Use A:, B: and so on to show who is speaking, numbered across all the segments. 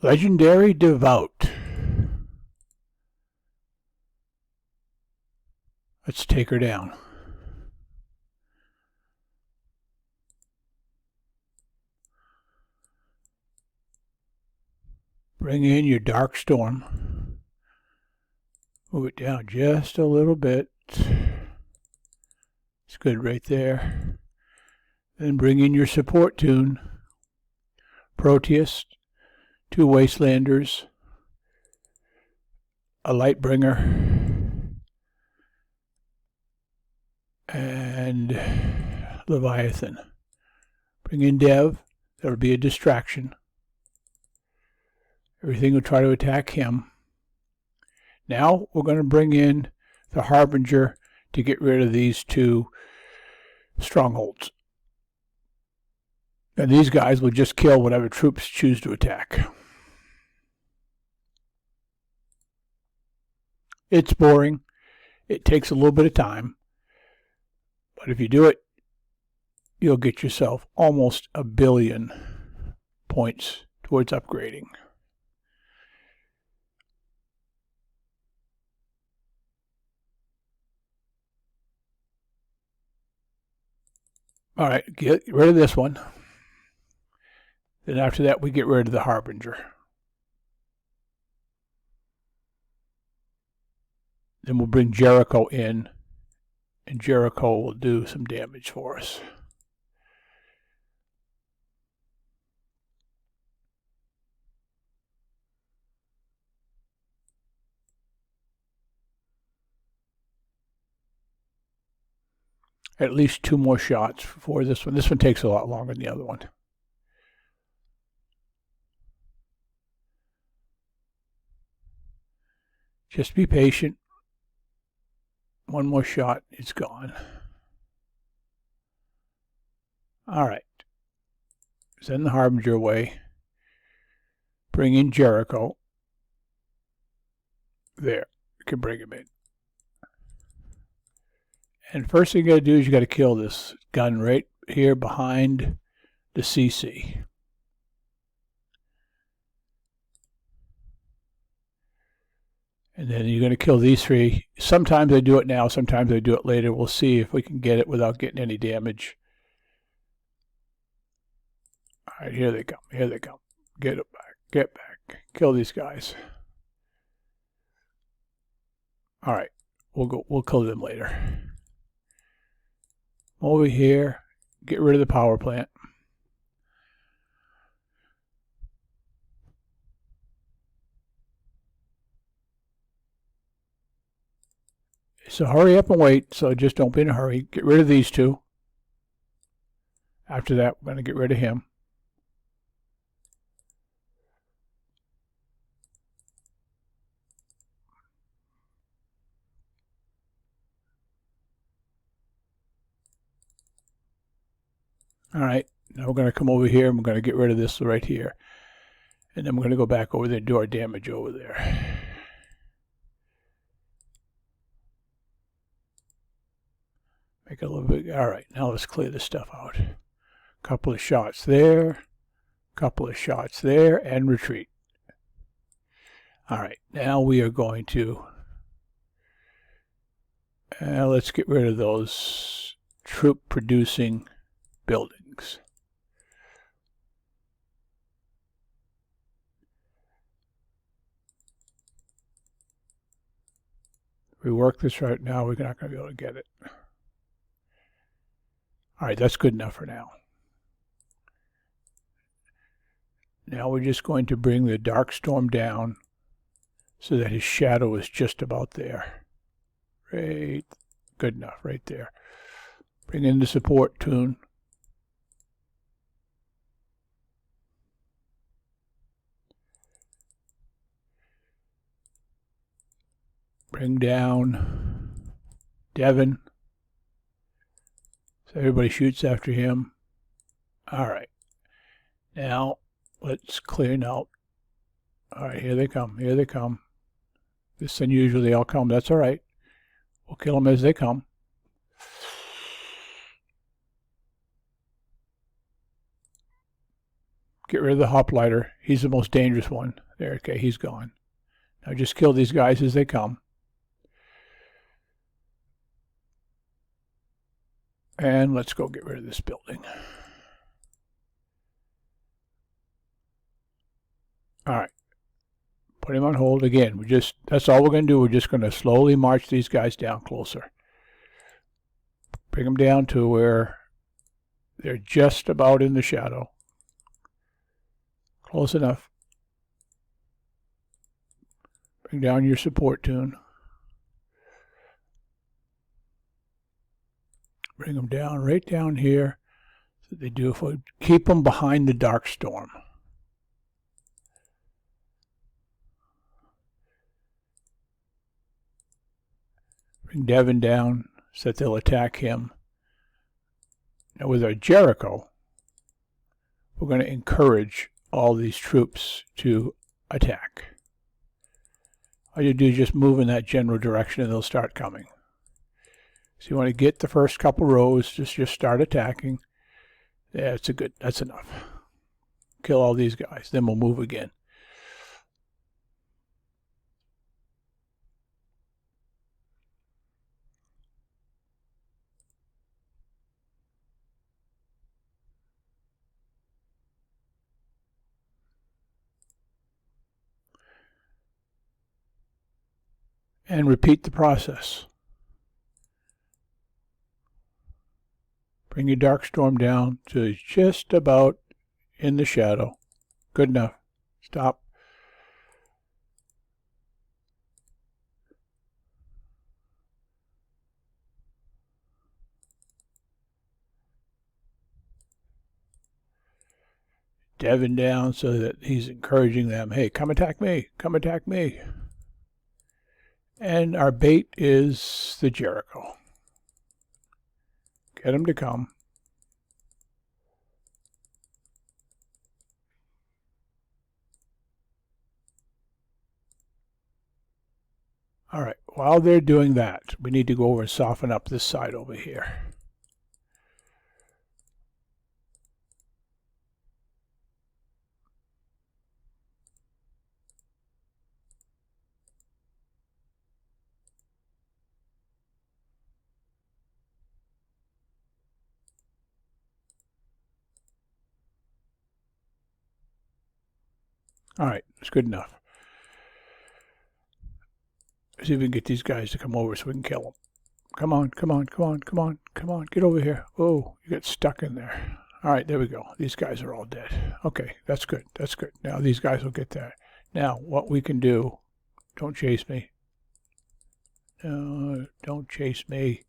A: Legendary Devout. Let's take her down. Bring in your Dark Storm. Move it down just a little bit. It's good right there. Then bring in your support tune. Proteus, 2 Wastelanders, a Lightbringer, and Leviathan. Bring in Dev. That'll be a distraction. Everything will try to attack him. Now we're going to bring in the Harbinger to get rid of these 2 strongholds. And these guys will just kill whatever troops choose to attack. It's boring. It takes a little bit of time. But if you do it, you'll get yourself almost 1 billion points towards upgrading. All right, get rid of this one. Then after that, we get rid of the Harbinger. Then we'll bring Jericho in, and Jericho will do some damage for us. At least 2 more shots for this one. This one takes a lot longer than the other one. Just be patient. 1 more shot, it's gone. All right. Send the Harbinger away. Bring in Jericho. There. You can bring him in. And first thing you got to do is you got to kill this gun right here behind the CC. And then you're going to kill these 3. Sometimes they do it now, sometimes they do it later. We'll see if we can get it without getting any damage. All right, here they come. Here they come. Get it back. Get back. Kill these guys. All right, we'll kill them later. Over here, get rid of the power plant. So hurry up and wait, so just don't be in a hurry. Get rid of these 2. After that, we're going to get rid of him. All right, now we're going to come over here and we're going to get rid of this right here. And then we're going to go back over there and do our damage over there. Make it a little bit. All right, now let's clear this stuff out. Couple of shots there, couple of shots there, and retreat. All right, now we are going to let's get rid of those troop producing buildings. If we work this right now, we're not going to be able to get it. All right, that's good enough for now. Now we're just going to bring the Dark Storm down so that his shadow is just about there. Right, good enough right there. Bring in the support tune. Bring down Devin. So everybody shoots after him. All right. Now let's clear out. All right, here they come. Here they come. This is unusual. They all come. That's all right. We'll kill them as they come. Get rid of the hopliter. He's the most dangerous one. There, okay, he's gone. Now just kill these guys as they come. And let's go get rid of this building. All right. Put him on hold again. That's all we're going to do. We're just going to slowly march these guys down closer. Bring them down to where they're just about in the shadow. Close enough. Bring down your support tune. Bring them down right down here. So they do. If we keep them behind the dark storm. Bring Devin down so that they'll attack him. Now with our Jericho, we're going to encourage all these troops to attack. All you do is just move in that general direction and they'll start coming. So you want to get the first couple rows, just start attacking. Yeah, that's enough. Kill all these guys, then we'll move again. And repeat the process. Bring your dark storm down to just about in the shadow. Good enough. Stop. Devin down so that he's encouraging them. Hey, come attack me. Come attack me. And our bait is the Jericho. Get him to come. All right, while they're doing that, we need to go over and soften up this side over here. All right, that's good enough. Let's see if we can get these guys to come over so we can kill them. Come on, come on, come on, come on, come on. Get over here. Oh, you got stuck in there. All right, there we go. These guys are all dead. Okay, that's good. That's good. Now these guys will get there. Now, what we can do, don't chase me. Don't chase me.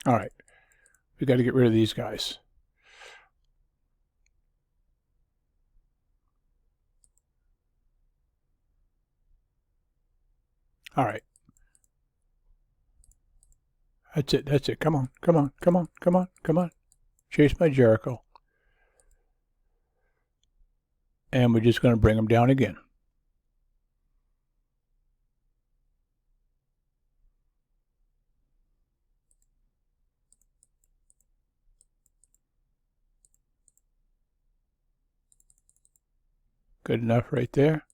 A: All right, we got to get rid of these guys. All right. That's it. That's it. Come on. Come on. Come on. Come on. Come on. Chase my Jericho. And we're just going to bring them down again. Good enough right there.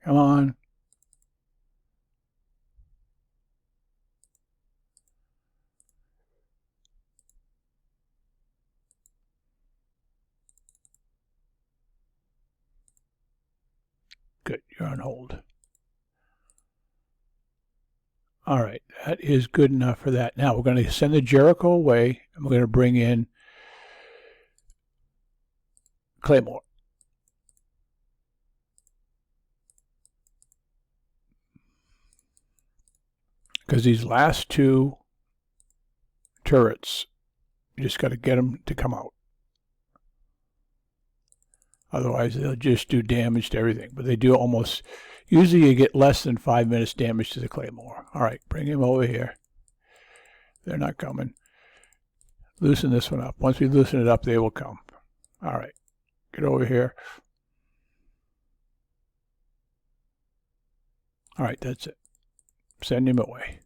A: Come on. Good, you're on hold. All right, that is good enough for that. Now we're going to send the Jericho away, and we're going to bring in Claymore. Because these last two turrets, you just got to get them to come out. Otherwise, they'll just do damage to everything. But they do almost, usually you get less than 5 minutes damage to the Claymore. All right, bring him over here. They're not coming. Loosen this one up. Once we loosen it up, they will come. All right, get over here. All right, that's it. Send him away.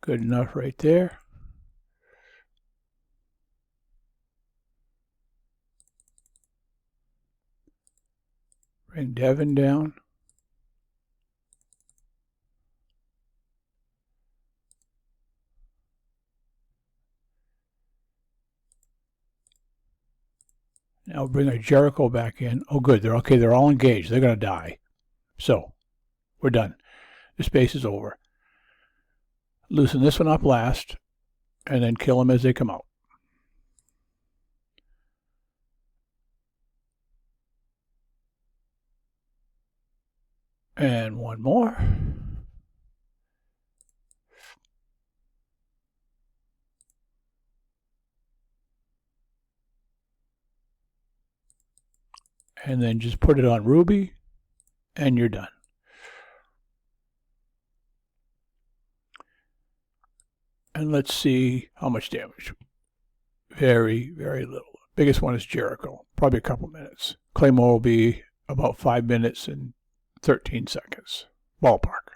A: Good enough right there. Bring Devin down. Now bring a Jericho back in. Oh, good. They're okay. They're all engaged. They're going to die. So, we're done. The space is over. Loosen this one up last, and then kill them as they come out. And one more. And then just put it on Ruby, and you're done. And let's see how much damage. Very, very little. Biggest one is Jericho. Probably a couple minutes. Claymore will be about 5 minutes and 13 seconds. Ballpark.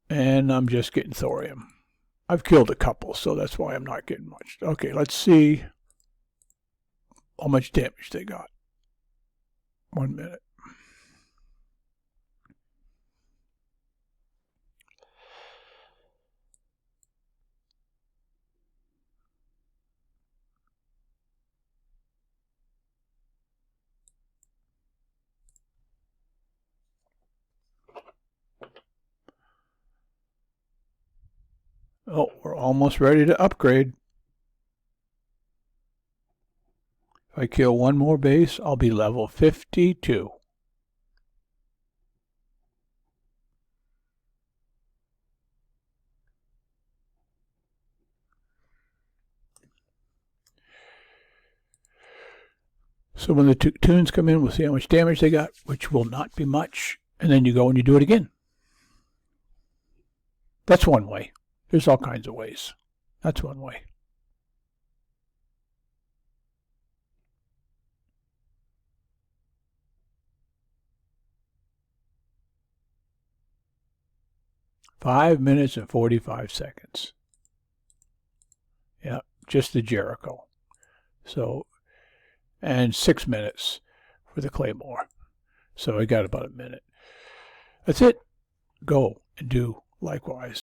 A: And I'm just getting thorium. I've killed a couple, so that's why I'm not getting much. Okay, let's see how much damage they got. 1 minute. Oh, we're almost ready to upgrade. If I kill one more base, I'll be level 52. So when the tunes come in, we'll see how much damage they got, which will not be much. And then you go and you do it again. That's one way. There's all kinds of ways. That's one way. Five minutes and 45 seconds. Yeah, just the Jericho. So, and 6 minutes for the Claymore. So I got about a minute. That's it. Go and do likewise.